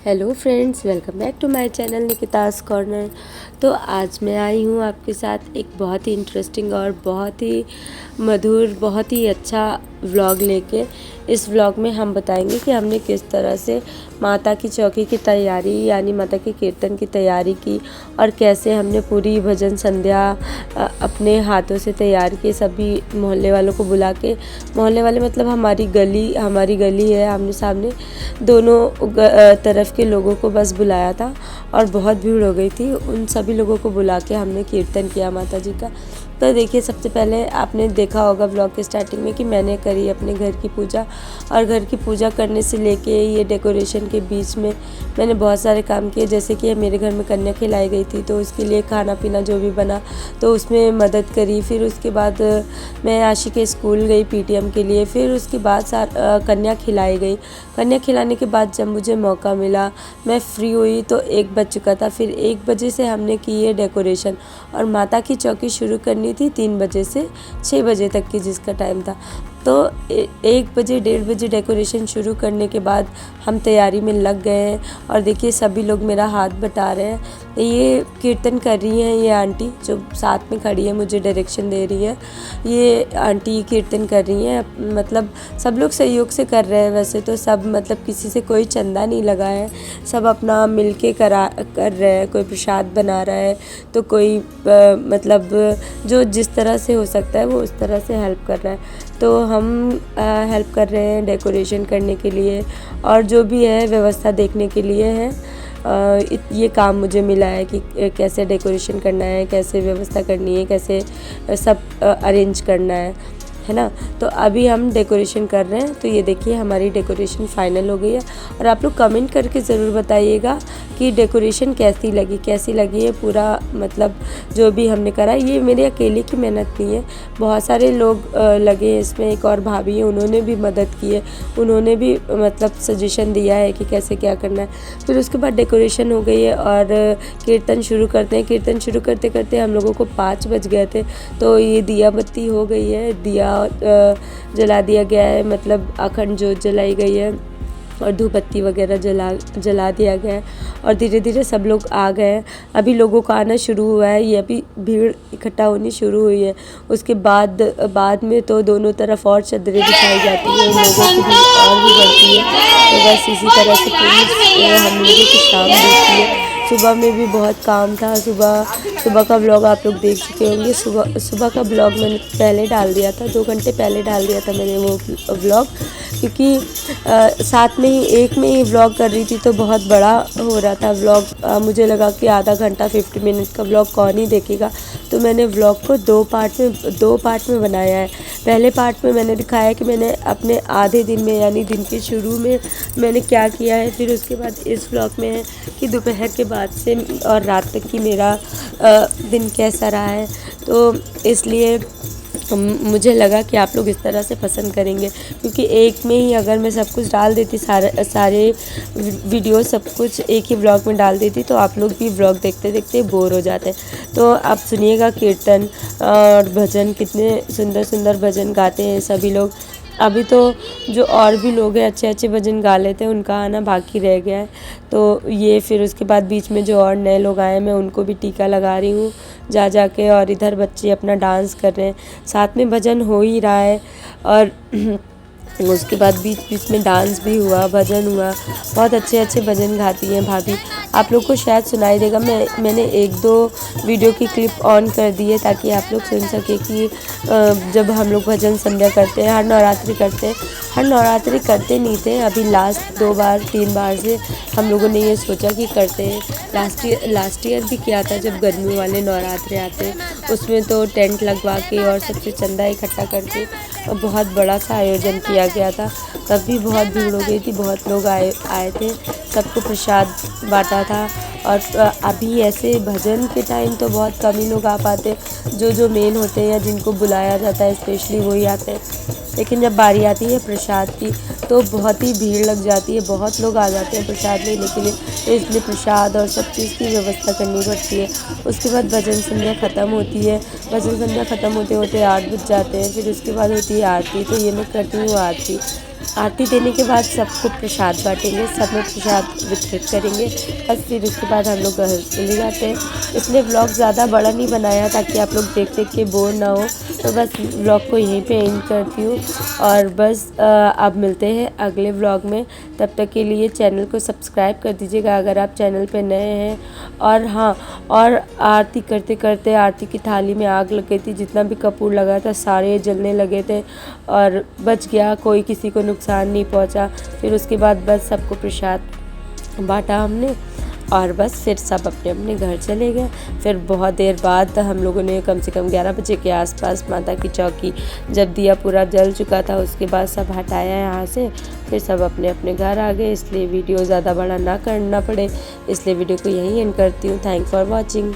Hello friends, welcome back to my channel Nikita's corner. तो आज मैं आई हूँ आपके साथ एक बहुत ही इंटरेस्टिंग और बहुत ही मधुर, बहुत ही अच्छा व्लॉग लेके। इस व्लॉग में हम बताएंगे कि हमने किस तरह से माता की चौकी की तैयारी यानी माता के कीर्तन की तैयारी की और कैसे हमने पूरी भजन संध्या अपने हाथों से तैयार की। सभी मोहल्ले वालों को बुला के, मोहल्ले वाले मतलब हमारी गली है आमने सामने, दोनों तरफ के लोगों को बस बुलाया था और बहुत भीड़ हो गई थी। उन सभी लोगों को बुला के हमने कीर्तन किया माता जी का। तो देखिए, सबसे पहले आपने देखा होगा ब्लॉग के स्टार्टिंग में कि मैंने करी अपने घर की पूजा, और घर की पूजा करने से लेके ये डेकोरेशन के बीच में मैंने बहुत सारे काम किए। जैसे कि मेरे घर में कन्या खिलाई गई थी तो उसके लिए खाना पीना जो भी बना तो उसमें मदद करी। फिर उसके बाद मैं आशी के स्कूल गई पीटीएम के लिए। फिर उसके बाद कन्या खिलाई गई। कन्या खिलाने के बाद जब मुझे मौका मिला, मैं फ्री हुई तो 1 बज चुका था। फिर 1 बजे से हमने की ये डेकोरेशन, और माता की चौकी शुरू करनी थी 3 बजे से 6 बजे तक की जिसका टाइम था। तो 1 बजे 1:30 बजे डेकोरेशन शुरू करने के बाद हम तैयारी में लग गए हैं। और देखिए, सभी लोग मेरा हाथ बटा रहे हैं। ये कीर्तन कर रही हैं, ये आंटी जो साथ में खड़ी है मुझे डायरेक्शन दे रही है, ये आंटी कीर्तन कर रही हैं। मतलब सब लोग सहयोग से कर रहे हैं। वैसे तो सब मतलब किसी से कोई चंदा नहीं लगा है, सब अपना मिल के कर रहे हैं। कोई प्रसाद बना रहा है तो कोई मतलब जो जिस तरह से हो सकता है वो उस तरह से हेल्प कर रहा है। तो हम हेल्प कर रहे हैं डेकोरेशन करने के लिए, और जो भी है व्यवस्था देखने के लिए है। ये काम मुझे मिला है कि कैसे डेकोरेशन करना है, कैसे व्यवस्था करनी है, कैसे सब अरेंज करना है ना। तो अभी हम डेकोरेशन कर रहे हैं। तो ये देखिए, हमारी डेकोरेशन फाइनल हो गई है। और आप लोग कमेंट करके ज़रूर बताइएगा कि डेकोरेशन कैसी लगी है पूरा, मतलब जो भी हमने करा। ये मेरे अकेले की मेहनत नहीं है, बहुत सारे लोग लगे हैं इसमें। एक और भाभी है, उन्होंने भी मदद की है, उन्होंने भी मतलब सजेशन दिया है कि कैसे क्या करना है। फिर उसके बाद डेकोरेशन हो गई है और कीर्तन शुरू करते हैं। कीर्तन शुरू करते करते हम लोगों को 5 बज गए थे। तो ये दिया बत्ती हो गई है, दिया जला दिया गया है, मतलब अखंड जोत जलाई गई है और धूप बत्ती वगैरह जला दिया गया है। और धीरे धीरे सब लोग आ गए हैं। अभी लोगों का आना शुरू हुआ है, ये अभी भीड़ इकट्ठा होनी शुरू हुई है। उसके बाद में तो दोनों तरफ और चादरें बिछाई जाती है, लोगों की भीड़ और भी बढ़ती है। तो बस इसी तरह से पूरी हम लोगों की शाम देखती है। सुबह में भी बहुत काम था। सुबह का ब्लॉग आप लोग देख चुके होंगे। सुबह का ब्लॉग मैंने पहले डाल दिया था, 2 घंटे पहले डाल दिया था मैंने वो ब्लॉग, क्योंकि साथ में ही एक में ही व्लॉग कर रही थी तो बहुत बड़ा हो रहा था व्लॉग। मुझे लगा कि आधा घंटा 50 मिनट का व्लॉग कौन ही देखेगा। तो मैंने व्लॉग को 2 पार्ट में बनाया है। पहले पार्ट में मैंने दिखाया कि मैंने अपने आधे दिन में यानी दिन के शुरू में मैंने क्या किया है। फिर उसके बाद इस व्लॉग में है कि दोपहर के बाद से और रात तक की मेरा दिन कैसा रहा है। तो इसलिए मुझे लगा कि आप लोग इस तरह से पसंद करेंगे, क्योंकि एक में ही अगर मैं सब कुछ डाल देती, सारे वीडियो सब कुछ एक ही व्लॉग में डाल देती तो आप लोग भी व्लॉग देखते देखते बोर हो जाते। तो आप सुनिएगा कीर्तन और भजन, कितने सुंदर सुंदर भजन गाते हैं सभी लोग। अभी तो जो और भी लोग हैं अच्छे अच्छे भजन गा लेते हैं, उनका आना बाकी रह गया है। तो ये फिर उसके बाद बीच में जो और नए लोग आए, मैं उनको भी टीका लगा रही हूँ जा के। और इधर बच्चे अपना डांस कर रहे हैं, साथ में भजन हो ही रहा है। और उसके बाद बीच बीच में डांस भी हुआ, भजन हुआ। बहुत अच्छे अच्छे भजन गाती हैं भाभी, आप लोग को शायद सुनाई देगा। मैंने 1-2 वीडियो की क्लिप ऑन कर दी है ताकि आप लोग सुन सके कि जब हम लोग भजन संध्या करते हैं, हर नवरात्रि करते हैं। हर नवरात्रि करते नहीं थे, अभी लास्ट 2 बार 3 बार से हम लोगों ने ये सोचा कि करते हैं। लास्ट ईयर भी किया था जब गर्मी वाले नवरात्रे आते, उसमें तो टेंट लगवा के और सबसे चंदा इकट्ठा करके बहुत बड़ा सा आयोजन किया गया था। तब भी बहुत भीड़ हो गई थी, बहुत लोग आए थे, सबको प्रसाद बांटा था। और अभी ऐसे भजन के टाइम तो बहुत कम ही लोग आ पाते, जो मेन होते हैं या जिनको बुलाया जाता है स्पेशली वही आते हैं। लेकिन जब बारी आती है प्रसाद की तो बहुत ही भीड़ लग जाती है, बहुत लोग आ जाते हैं प्रसाद लेने के लिए। तो इसलिए प्रसाद और सब चीज़ की व्यवस्था करनी पड़ती है। उसके बाद भजन संध्या ख़त्म होती है। भजन संध्या ख़त्म होते होते 8 बज जाते हैं। फिर उसके बाद होती है आरती, तो ये मैं करती हूँ आरती। आरती देने के बाद सबको प्रसाद बांटेंगे, सब में प्रसाद वितरित करेंगे। बस फिर उसके बाद हम लोग घर चले जाते हैं। इसलिए व्लॉग ज़्यादा बड़ा नहीं बनाया ताकि आप लोग देख देख के बोर ना हो। तो बस व्लॉग को यहीं पे एंड करती हूँ और बस अब मिलते हैं अगले व्लॉग में। तब तक के लिए चैनल को सब्सक्राइब कर दीजिएगा अगर आप चैनल पे नए हैं। और हाँ, और आरती करते करते आरती की थाली में आग लग गई थी। जितना भी कपूर लगा था सारे जलने लगे थे और बच गया, कोई किसी को नुकसान नहीं पहुंचा। फिर उसके बाद बस सबको प्रसाद बांटा हमने और बस फिर सब अपने अपने घर चले गए। फिर बहुत देर बाद हम लोगों ने कम से कम 11 बजे के आसपास माता की चौकी जब दिया पूरा जल चुका था उसके बाद सब हटाया यहाँ से। फिर सब अपने अपने घर आ गए। इसलिए वीडियो ज़्यादा बड़ा ना करना पड़े, इसलिए वीडियो को यहीं एंड करती हूँ। Thank for watching.